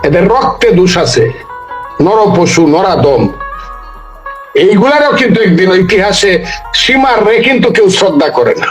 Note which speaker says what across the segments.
Speaker 1: এদের রক্তে দোষ আছে, নরপশু নরাদম, এইগুলারও কিন্তু একদিন ইতিহাসে সীমার রে কিন্তু কেউ শ্রদ্ধা করে না,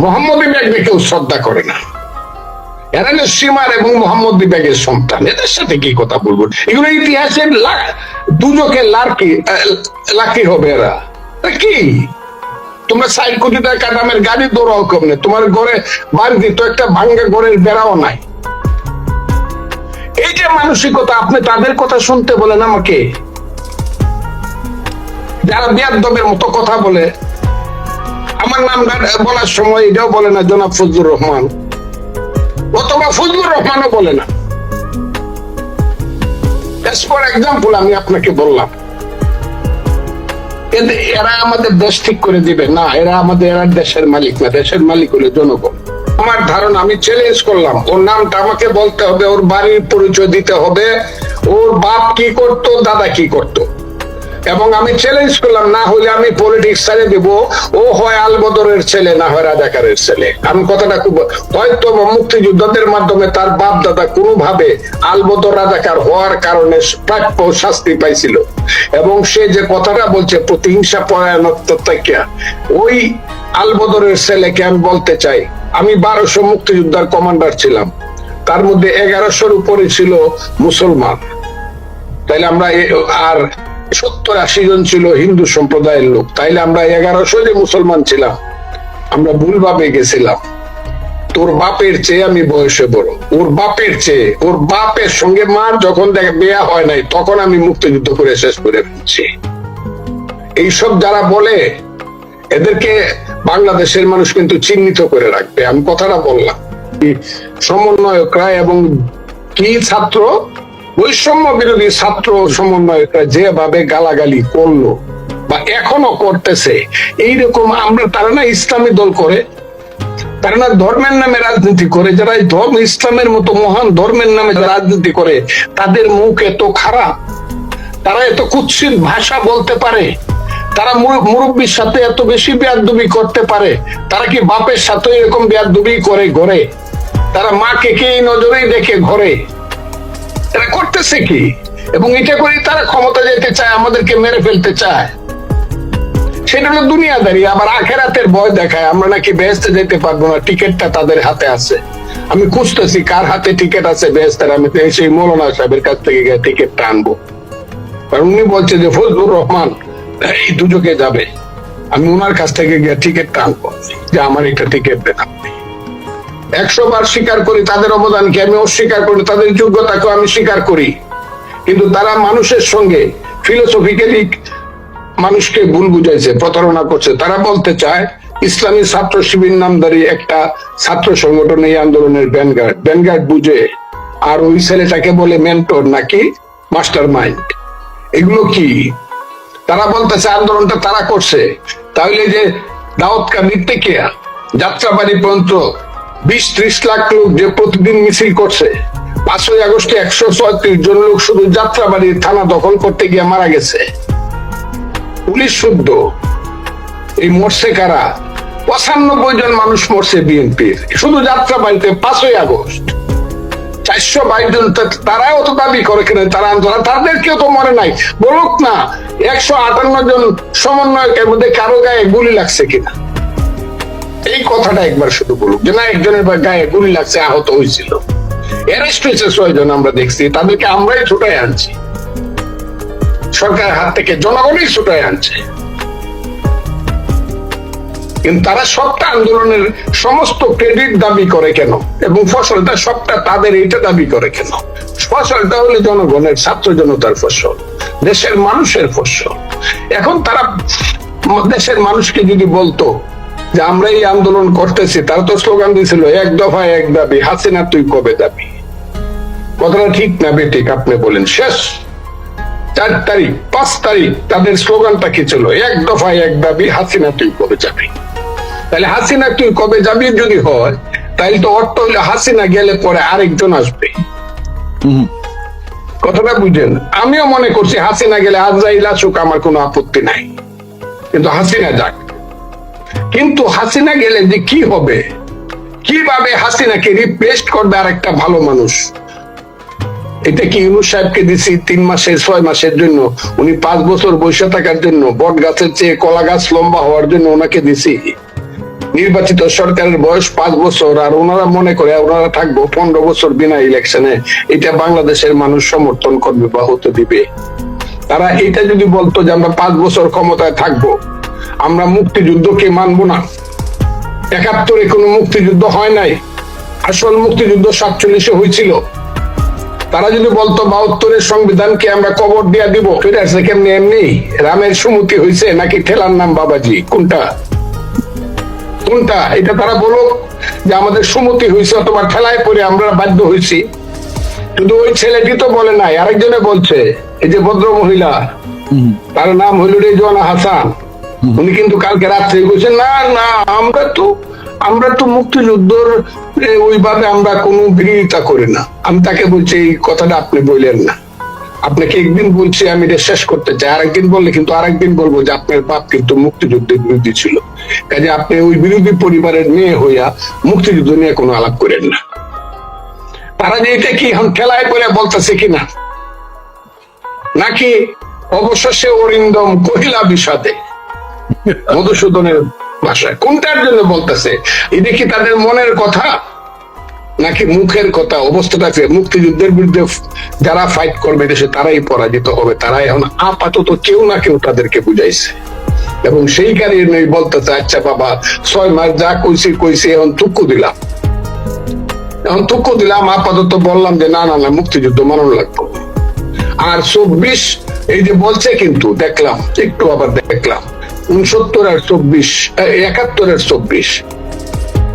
Speaker 1: মোহাম্মদী ব্যাগকে কেউ শ্রদ্ধা করে না। এরা যে সীমার এবং মোহাম্মদী ব্যাগের সন্তান, এদের সাথে কি কথা বলবো? এগুলো ইতিহাসের দুজকে লাকি হবে। এরা কি তোমরা 60 কোটি টাকা দামের গাড়ি দৌড়াও কমনে, তোমার ঘরে বাড়িতে তো একটা ভাঙ্গা ঘরের বেড়াও নাই। এই যে মানসিকতা, আপনি তাদের কথা শুনতে বলেন আমাকে, যারা বিয়াদবের মতো কথা বলে। আমার নাম বলার সময় এটাও বলে না জনাব ফজলুর রহমান, অথবা ফজলুর রহমানও বলে না। ফর এক্সাম্পল আমি আপনাকে বললাম, এরা আমাদের দেশ ঠিক করে দিবে না, এরা দেশের মালিক না, দেশের মালিক হলে জনগণ। আমার ধারণা, আমি চ্যালেঞ্জ করলাম, ওর নামটা আমাকে বলতে হবে, ওর বাড়ির পরিচয় দিতে হবে, ওর বাপ কি করতো, দাদা কি করতো, এবং আমি চ্যালেঞ্জ করলাম, না হলে আমি পলিটিক্স ছেড়ে দেব। ও হয় আলবদরের ছেলে, না হয় রাজাকারের ছেলে। আমি কথাটা খুব, হয়তো মুক্তিযুদ্ধের মাধ্যমে তার বাপ দাদা কোনোভাবে আলবদর রাজাকার হওয়ার কারণে প্রাপ্য শাস্তি পাইছিল, এবং সে যে কথাটা বলছে প্রতিহিংসা পরায়ণতা থেকে, ওই আলবদরের ছেলেকে আমি বলতে চাই, আমি 1200 মুক্তিযোদ্ধার কমান্ডার ছিলাম, তার মধ্যে 1100-র উপরে ছিল মুসলমান। তাইলে আমরা আর 70-80 জন ছিল হিন্দু সম্প্রদায়ের লোক, তাইলে আমরা 1100 যে মুসলমান ছিলাম, আমরা ভুলভাবে গেছিলাম। তোর বাপের চেয়ে আমি বয়সে বড়, ওর বাপের চেয়ে, ওর বাপের সঙ্গে মার যখন দেখে বিয়া হয় নাই, তখন আমি মুক্তিযুদ্ধ করে শেষ করে ফেলছি। এইসব যারা বলে, এদেরকে বাংলাদেশের মানুষ কিন্তু চিহ্নিত করে রাখবে। আমি কথাটা বললাম, সমন্বয়করা এবং কি ছাত্র, বৈষম্য বিরোধী ছাত্র সমন্বয়করা যেভাবে গালাগালি করলো বা এখনো করতেছে, এইরকম আমরা, তারা না ইসলামী দল করে, তারা না ধর্মের নামে রাজনীতি করে। যারা ধর্ম, ইসলামের মতো মহান ধর্মের নামে রাজনীতি করে, তাদের মুখ এত খারাপ, তারা এত কুৎসিত ভাষা বলতে পারে, তারা মুরব্বীর সাথে এত বেশি বেয়াদবি করতে পারে। তারা কি বাপের সাথে এরকম বেয়াদবি করে ঘরে? তারা মাকে কে এই নজরেই দেখে ঘরে? এরা করতেছে কি? এবং এটা করে তারা ক্ষমতা যেতে চায়, আমাদেরকে মেরে ফেলতে চায়। সেটা হলো দুনিয়াদারি। আবার আখেরাতের ভয় দেখায়, আমরা নাকি বেহেশতে যেতে পারবো না, টিকিটটা তাদের হাতে আছে। আমি খুঁজতেছি কার হাতে টিকিট আছে বেহেশতের। আমি সেই মৌলানা সাহেবের কাছ থেকে গিয়ে টিকিটটা আনবো, কারণ উনি বলছে যে ফজলুর রহমান এই দুজকে যাবে। আমি ওনার কাছ থেকে গিয়ে টিকিটটা আনবো, যে আমার একটা টিকিট দেন আপনি। 100 বার স্বীকার করি তাদের অবদানকে, আমি অস্বীকার করি তাদের যোগ্যতাকে, আমি স্বীকার করি। কিন্তু তারা মানুষের সঙ্গে ফিলোসফিক্যালি মানুষকে ভুল বুঝাইছে, প্রতারণা করছে। তারা বলতে চায় ইসলামী ছাত্র শিবির নামধারী একটা ছাত্র সংগঠন এই আন্দোলনের ভ্যানগার্ড বুঝে, আর ওই ছেলেটাকে বলে মেন্টর নাকি মাস্টার মাইন্ড। এগুলো কি? তারা বলতেছে আন্দোলনটা তারা করছে। তাহলে যে দাউদকান্দির থেকে যাত্রাবাড়ি পর্যন্ত 20-30 লাখ লোক যে প্রতিদিন মিছিল করছে, 5ই আগস্টে 136 জন লোক শুধু যাত্রাবাড়ির থানা দখল করতে গিয়ে মারা গেছে, পুলিশ শুদ্ধ। এই মরছে কারা? 95 জন মানুষ মরছে বিএনপির শুধু যাত্রাবাড়িতে 5ই আগস্ট। 422 জন, তারাও তো দাবি করে কেন তারা আন্দোলন, তাদেরকেও তো মরে নাই। বলুক না 158 জন সমন্বয়কের মধ্যে কারো গায়ে গুলি লাগছে কিনা, এই কথাটা একবার শুধু বলুক, যে না একজনের গায়ে গুলি লাগছে, আহত হয়েছিল। অ্যারেস্ট হয়েছে 6 জন, আমরা দেখছি। তাদেরকে আমরাই ছুটাই আনছি, সরকারের হাত থেকে জনগণই ছুটাই আনছে। কিন্তু তারা সবটা আন্দোলনের সমস্ত ক্রেডিট দাবি করে কেন, এবং ফসলটা সবটা তাদের, এটা দাবি করে কেন? ফসলটা হলে জনগণের, ছাত্র জনতার ফসল, দেশের মানুষের ফসল। এখন তারা দেশের মানুষকে যদি বলতো যে আমরা এই আন্দোলন করতেছি, তারা তো স্লোগান দিয়েছিল 1 দফা 1 দাবি, হাসিনা তুই কবে দাবি। কথাটা ঠিক না বেঠিক আপনি বলেন? শেষ 4 তারিখ 5 তারিখ তাদের স্লোগানটা কি ছিল? 1 দফা 1 দাবি, হাসিনা তুই কবে যাবি। তাহলে হাসিনা তুই কবে যাবি যদি হয়, তাহলে তো অর্থ হইলে হাসিনা গেলে পরে আরেকজন আসবে। কথাটা বুঝেন? আমিও মনে করছি হাসিনা গেলে আজরাইল আসুক, আমার কোনো আপত্তি নাই, কিন্তু হাসিনা যাক। কিন্তু হাসিনা গেলে যে কি হবে, কিভাবে হাসিনাকে রিপ্লেস করবে আরেকটা ভালো মানুষ, এটা কি ইউনূস সাহেবকে দিছি 3 মাসের 6 মাসের জন্য, উনি 5 বছর বসে থাকার জন্য, বট গাছের চেয়ে কলা গাছ লম্বা হওয়ার জন্য ওনাকে দিছি? নির্বাচিত সরকারের বয়স 5 বছর, আর ওনারা মনে করে ওনারা থাকবো 15 বছর বিনা ইলেকশনে, এটা বাংলাদেশের মানুষ সমর্থন করবে বা হতে দিবে? তারা এটা যদি বলতো যে আমরা 5 বছর ক্ষমতায় থাকবো, আমরা মুক্তিযুদ্ধকে মানবো না, 71-এ কোনো মুক্তিযুদ্ধ হয় নাই, আসল মুক্তিযুদ্ধ 47-এ হয়েছিল, তারা যদি বলতো 72-এর সংবিধানকে আমরা কবর দিয়া দিব, ফিরে আসছে কেমনি? এমনি রামের সুমতি হয়েছে নাকি ঠেলার নাম বাবাজি? কোনটা কোনটা? এটা তারা বলুক যে আমাদের সুমতি হয়েছে অথবা ঠেলায় পড়ে আমরা বাধ্য হয়েছি। কিন্তু ওই ছেলেটি তো বলে নাই, আরেকজনে বলছে, এই যে ভদ্র মহিলা, তার নাম হইল রেজওয়ানা হাসান, উনি কিন্তু কালকে রাত্রে বলছেন না না আমরা তো মুক্তিযুদ্ধর ওইভাবে আমরা কোনো বিরোধিতা করি না। আমি তাকে বলছি এই কথাটা আপনি বললেন না, আপনাকে একদিন বলছি আমি এটা শেষ করতে চাই, আরেকদিন বললে কিন্তু আরেকদিন বলবো যে আপনার বাপ কিন্তু মুক্তিযুদ্ধের বিরোধী ছিল, কাজে আপনি ওই বিরোধী পরিবারের মেয়ে হইয়া মুক্তিযুদ্ধ নিয়ে কোনো আলাপ করেন না। তারা যে এটা কি এখন খেলায় পড়ে বলতেছে কিনা, নাকি অবশেষে অরিন্দম কহিলা বিষাদে, মধুসূদনের ভাষায়, কোনটার জন্য বলতেছে? এটা কি তাদের মনের কথা নাকি মুখের কথা? অবস্থাটা মুক্তিযুদ্ধের বিরুদ্ধে যারা ফাইট করবে দেশে তারাই পরাজিত হবে, তারাই এখন আপাতত কেউ না কেউ তাদেরকে বুঝাইছে, এবং সেই কারণে বলতেছে আচ্ছা বাবা 6 মাস যা কইছি এখন তুক্কু দিলাম, আপাতত বললাম যে না না না মুক্তিযুদ্ধ মানানো লাগবে। আর 24 এই যে বলছে, কিন্তু দেখলাম একটু আবার দেখলাম 69 আর 24, 71 আর 24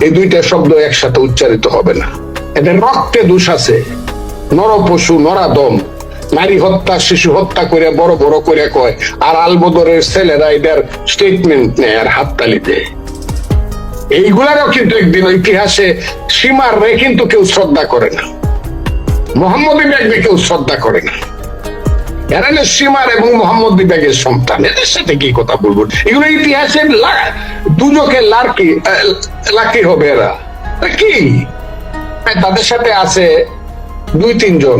Speaker 1: এই দুইটা শব্দ একসাথে উচ্চারিত হবে না। এদের রক্তে দোষ আছে, নরপশু নরাদম, নারী হত্যা শিশু হত্যা করে বড় বড় করে কয়, আর আলবদরের ছেলেরা এদের স্টেটমেন্ট নেয় আর হাততালি দেয়। এইগুলারও কিন্তু একদিন ইতিহাসে সীমার রে কিন্তু কেউ শ্রদ্ধা করে না, মোহাম্মদী ব্যাগকে কেউ শ্রদ্ধা করে না। এরা সীমার এবং মোহাম্মদী ব্যাগের সন্তান, এদের সাথে কি কথা বলবো? এগুলো ইতিহাসের দুজকে লাকি হবে। এরা কি তাদের সাথে আছে 2-3 জন,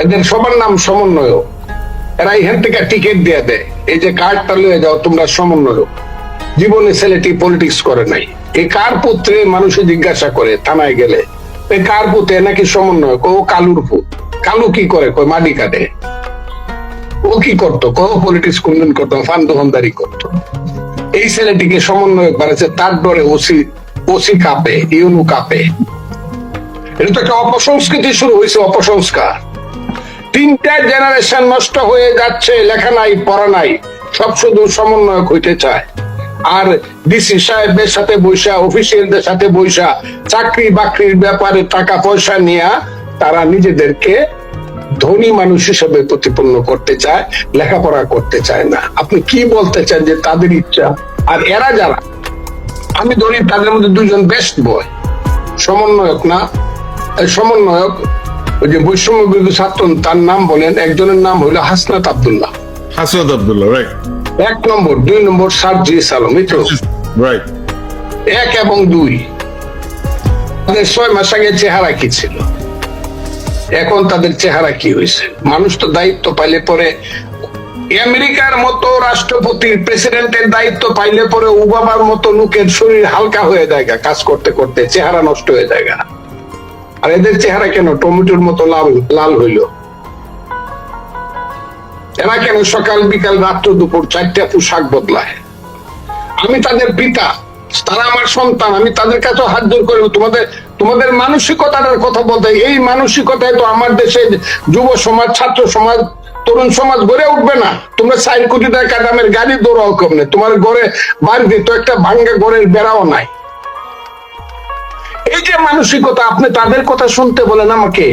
Speaker 1: এদের সবার নাম সমন্বয়ক, এরা এখান থেকে টিকিট দিয়ে দেয়, এই যে কার্ডটা লয়ে যাও তোমরা সমন্বয়ক। জীবনে ছেলেটি পলিটিক্স করে নাই, এই কার পুত্রে মানুষে জিজ্ঞাসা করে থানায় গেলে, এই কার পুত্রে নাকি সমন্বয়ক, ও কালুর পুত। কালু কি করে? কয় মাটি কাটে। ও কি করতো? পলিটিক্স কোনদিন করতো, ফান্ড দোকানদারি করতো। এই ছেলেটিকে সমন্বয়ক বানাচ্ছে, তার ডরে ওসি কাঁপে, ইউনু কাঁপে। এটা তো একটা অপসংস্কৃতি শুরু হয়েছে, অপসংস্কার। 3টা জেনারেশন নষ্ট হয়ে যাচ্ছে, লেখা নাই পড়া নাই, সব শুধু সমন্বয়ক হইতে চায়। আর ডিসি সাহেবের সাথে বৈশা, অফিসিয়ালদের সাথে বৈশা, চাকরি বাকরির ব্যাপারে টাকা পয়সা নিয়ে তারা নিজেদেরকে ধনী মানুষ হিসেবে প্রতিপন্ন করতে চায়, লেখাপড়া করতে চায় না। আপনি কি বলতে চান যে তাদের ইচ্ছা? আর এরা যারা, আমি ধরি তাদের মধ্যে 2 জন বেস্ট বয়, সমন্বয়ক না, সমন্বয়ক ওই যে বৈষম্য বিরোধী ছাত্র, তার নাম বলেন, একজনের নাম হইল হাসনাত আব্দুল্লাহ,
Speaker 2: রাইট,
Speaker 1: 1 নম্বর, 2 নম্বর সার্জিস আলম,
Speaker 2: রাইট,
Speaker 1: 1 এবং 2। 6 মাস আগে চেহারা কি ছিল, এখন তাদের চেহারা কি হয়েছে? মানুষ তো দায়িত্ব পাইলে পরে, আমেরিকার মতো রাষ্ট্রপতির প্রেসিডেন্টের দায়িত্ব পাইলে পরে ওবামার মতো লোকের শরীর হালকা হয়ে যায়, কাজ করতে করতে চেহারা নষ্ট হয়ে যায়। আর এদের চেহারা কেন টমেটোর মতো লাল হইল? এরা কেন সকাল বিকাল রাত্র দুপুর 4টা পোশাক বদলায়? আমি তাদের পিতা, তারা আমার সন্তান, আমি তাদের কাছে হাত জোর করে তোমাদের মানসিকতার কথা বলতে, এই মানসিকতায় তো আমার দেশে যুব সমাজ, ছাত্র সমাজ, তরুণ সমাজ গড়ে উঠবে না। তোমরা 4 কোটি টাকা দামের গাড়ি দৌড়াও কমনে, তোমার ঘরে বাড়িতে তো একটা ভাঙ্গা ঘরের বেড়াও নাই। এই যে মানসিকতা, আপনি তাদের কথা শুনতে বলেন আমাকে,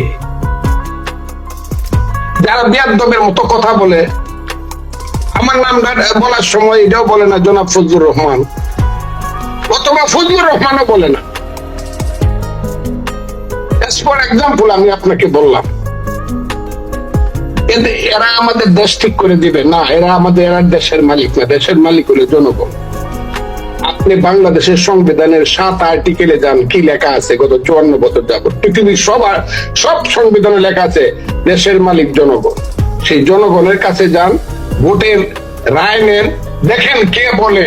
Speaker 1: যারা বেয়াদবের মতো কথা বলে। আমার নামটা বলার সময় এটাও বলে না জনাব ফজলুর রহমান, অথবা ফজলুর রহমানও বলে না। ফর এক্সাম্পল আমি আপনাকে বললাম, এরা আমাদের দেশ ঠিক করে দিবে না, এরা দেশের মালিক না, দেশের মালিক হলে জনগণ। আপনি বাংলাদেশের সংবিধানের 7 আর্টিকেলে যান, কি লেখা আছে গত 54 বছর যাবত পৃথিবীর সব সংবিধানে লেখা আছে দেশের মালিক জনগণ। সেই জনগণের কাছে যান, ভোটের রায় নেন, দেখেন কে বলে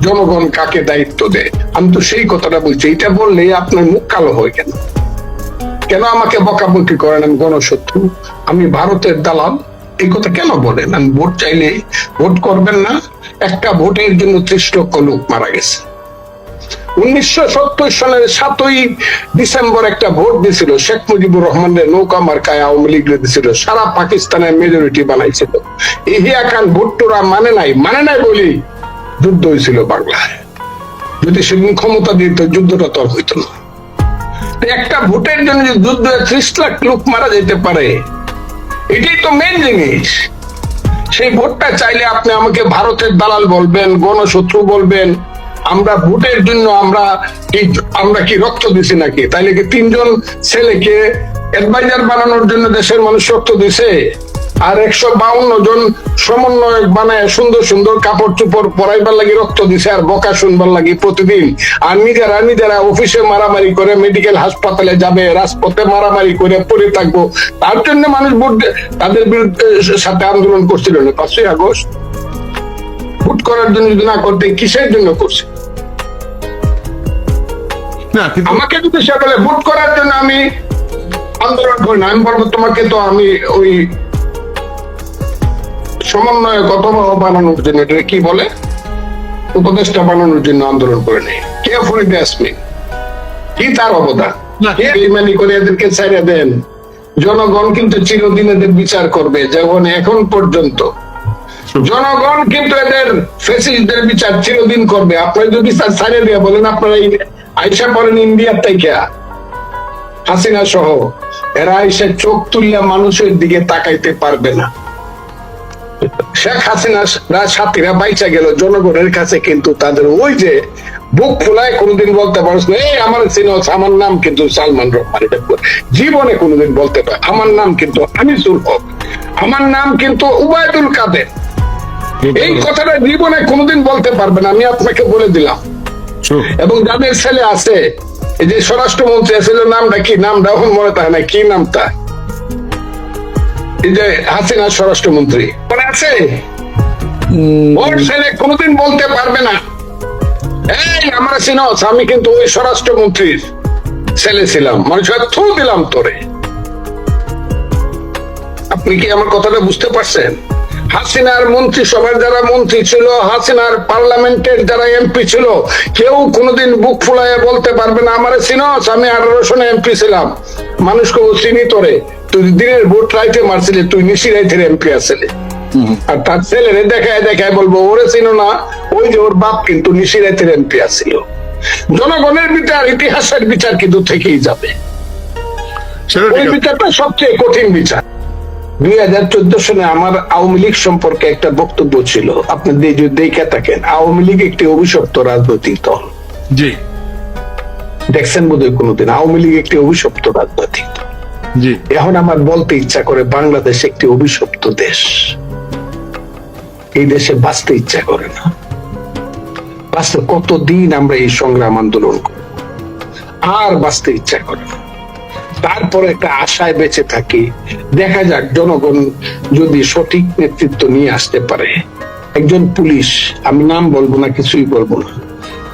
Speaker 1: জনগণ কাকে দায়িত্ব দেয়। আমি তো সেই কথাটা বলছি। এটা বললেই আপনার মুখ কালো হয় কেন? কেন আমাকে বকাবকি করেন আমি গণশত্রু, আমি ভারতের দালাল? এই কথা কেন বলেন? আমি ভোট চাইলে ভোট করবেন না? একটা ভোটের জন্য 30 লক্ষ লোক মারা গেছে। 1970 সালের 7ই ডিসেম্বর একটা ভোট দিছিল, শেখ মুজিবুর রহমানের নৌকা মার্কায় আওয়ামী লীগ দিছিল, সারা পাকিস্তানের মেজরিটি বানাইছিল। ইহিয়া খান ভুট্টোরা মানে নাই বলি যুদ্ধ হয়েছিল বাংলায়। যদি সেদিন ক্ষমতা দিত যুদ্ধটা তো আর হইতো না। একটা ভোটের জন্য যদি যুদ্ধ 30 লাখ লোক মারা যেতে পারে, এটাই তো মেন জিনিস। সেই ভোটটা চাইলে আপনি আমাকে ভারতের দালাল বলবেন, গণশত্রু বলবেন। আমরা ভোটের জন্য আমরা কি রক্ত দিছি নাকি? তাইলে কি 3 জন ছেলেকে অ্যাডভাইজার বানানোর জন্য দেশের মানুষ রক্ত দিছে? আর 152 জন সমন্বয়ক বানায় সুন্দর সুন্দর কাপড় চোপড় পরাইবার লাগি রক্ত দিছে, আর বকা শুনবার লাগি প্রতিদিন। আর নিজেরা অফিসে মারামারি করে, মেডিকেল হাসপাতালে যাবে, রাজপথে মারামারি করে পড়ে থাকবো, তার জন্য মানুষ ভোট তাদের বিরুদ্ধে সাথে আন্দোলন করছিল না। 5ই আগস্ট ভোট করার জন্য যদি না করতে, কিসের জন্য করছে?
Speaker 2: না, কিন্তু
Speaker 1: আমাকে যদি সে বলে ভোট করার জন্য আমি আন্দোলন করি না, আমি বলবো তোমাকে তো আমি ওই সমন্বয় কত বানানোর জন্য, এটা কি বলে, উপদেষ্টা বানানোর জন্য আন্দোলন করে নেই। কে ফরিদে আসমিন, কি তার অবদান? কে বেইমানি করে এদেরকে ছেড়ে দেন? জনগণ কিন্তু চিরদিন এদের বিচার করবে। যেমন এখন পর্যন্ত জনগণ কিন্তু এদের ফ্যাসিস্টদের বিচার চিরদিন করবে। আপনারা যদি বিচার ছাড়িয়ে দিয়ে বলেন আপনারা আইসা পড়েন ইন্ডিয়ার থেকে, হাসিনা সহ, এরা এসে চোখ তুললে মানুষের দিকে তাকাইতে পারবে না। শেখ হাসিনা সাথীরা বাইচা গেল জনগণের কাছে, কিন্তু তাদের ওই যে বুক ফুলায় কোনোদিন বলতে পারছ না, এই আমার সিনোস, আমার নাম কিন্তু সালমান রহমান, জীবনে কোনোদিন বলতে পারে আমার নাম কিন্তু আনিসুল হক, আমার নাম কিন্তু উবায়দুল কাদের, এই কথাটা জীবনে কোনোদিন বলতে পারবে না। আমি আপনাকে বলে দিলাম। এবং যাদের ছেলে আছে, এই যে স্বরাষ্ট্রমন্ত্রী আছে, নামটা কি, নামটা এখন মনে থাকে না, কি নামটা, এই যে হাসিনা স্বরাষ্ট্রমন্ত্রী মনে আছে, ওর ছেলে কোনোদিন বলতে পারবে না এই আমার সিনস, আমি কিন্তু ওই স্বরাষ্ট্রমন্ত্রীর ছেলে ছিলাম, মানুষের থু দিলাম তোরে। আপনি কি আমার কথাটা বুঝতে পারছেন? হাসিনার মন্ত্রিসভার যারা মন্ত্রী ছিল, হাসিনার পার্লামেন্টের যারা এমপি ছিল, কেউ কোনোদিন বুক ফুলাইয়া বলতে পারবে না আমার সিনস, আমি 18 সনে এমপি ছিলাম। মানুষকে চিনি তোরে, তুই দিনের ভোট রাইতে মারছিলি, তুই নিশি রাইতের এমপি আসলে। আর তার ছেলেরে দেখায় বলবো ওরে চিনো না, ওই যে ওর বাপ কিন্তু নিশি রাইতের এমপি আসছিল। জনগণের বিচার, ইতিহাসের বিচার কিন্তু থেকেই যাবে। ওই বিচারটা সবচেয়ে কঠিন বিচার। 2014 সনে আমার আওয়ামী লীগ সম্পর্কে একটা বক্তব্য ছিল, আপনি যদি দেখে থাকেন। আওয়ামী লীগ একটি অভিশপ্ত রাজনৈতিক দল।
Speaker 2: জি,
Speaker 1: দেখছেন বোধহয় কোনোদিন? আওয়ামী লীগ একটি অভিশপ্ত রাজনৈতিক দল।
Speaker 2: জি,
Speaker 1: এখন আমার বলতে ইচ্ছা করে বাংলাদেশ একটি অভিশপ্ত দেশ। এই দেশে বাঁচতে ইচ্ছা করে না। বাঁচতে কতদিন আমরা এই সংগ্রাম আন্দোলন করব, আর বাঁচতে ইচ্ছা করে না। তারপরে একটা আশায় বেঁচে থাকি, দেখা যাক জনগণ যদি সঠিক নেতৃত্ব নিয়ে আসতে পারে। একজন পুলিশ, আমি নাম বলবো না, কিছুই বলবো না,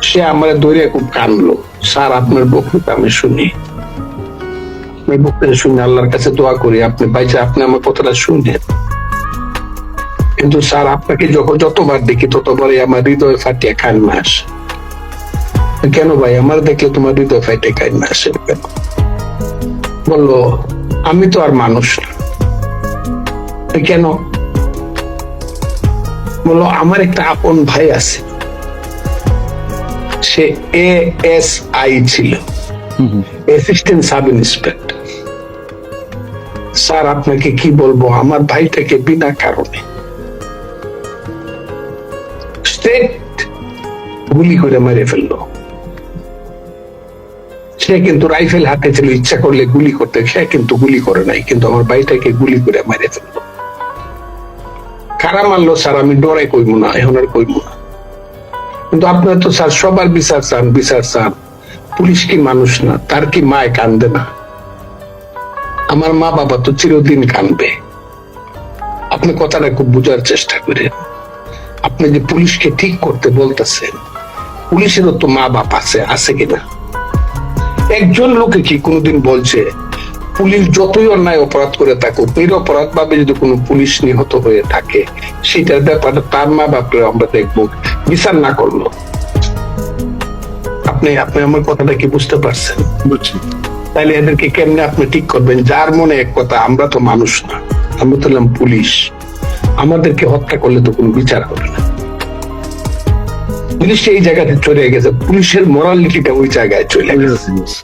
Speaker 1: সে আমার ধরে খুব কানলো, স্যার আপনার বক্তৃতা আমি শুনি, আপনার বক্তৃতা শুনে আল্লাহর কাছে দোয়া করি আপনি বাইচা, আপনি আমার কথাটা শুনলেন, কিন্তু স্যার আপনাকে যতবার দেখি ততবারই আমার হৃদয় ফাটিয়ে কান্না আসে। কেন ভাই, আমার দেখলে তোমার হৃদয় ফাটিয়ে কান্না আসে কেন? বললো আমি তো আর মানুষ না। কেন? বললো আমার একটা আপন ভাই আছে, সে ASI ছিল, অ্যাসিস্ট্যান্ট সাব ইন্সপেক্টর। স্যার আপনাকে কি বলবো, আমার ভাইটাকে বিনা কারণে স্ট্রেট গুলি করে মেরে ফেললো। সে কিন্তু রাইফেল হাতে ছিল, ইচ্ছা করলে গুলি করতে, সে কিন্তু গুলি করে নাই, কিন্তু আমার ভাইটাকে গুলি করে মেরে ফেললো। কারা মারলো স্যার আমি ডরাই কইবো না, এখন আর কইবো না। কিন্তু আপনার তো স্যার সবার বিচার চান। পুলিশ কি মানুষ না? তার কি মায় কান্দে না? আমার মা বাবা তো চিরদিন কানবে। আপনি কথাটা খুব বোঝার চেষ্টা করেন। আপনি যে পুলিশকে ঠিক করতে বলতেছেন, পুলিশেরও তো মা বাপ আছে কিনা? একজন লোকে কি কোনোদিন বলছে পুলিশ যতই অন্যায় অপরাধ করে থাকুক, নিরপরাধ ভাবে যদি কোনো পুলিশ নিহত হয়ে থাকে, সেটার ব্যাপারে তার মা বাপরে আমরা দেখবো বিচার না করলো? আপনি আমার কথাটা কি বুঝতে পারছেন?
Speaker 2: বুঝছি।
Speaker 1: তাইলে এদেরকে কেমনে আপনি ঠিক করবেন? যার মনে এক কথা, আমরা তো মানুষ না, আমরা তো হলাম পুলিশ, আমাদেরকে হত্যা করলে তো কোনো বিচার হবে না। পুলিশ এই জায়গাতে চলে গেছে, পুলিশের মোরালিটিটা ওই জায়গায় চলে গেছে।
Speaker 2: Yes, yes.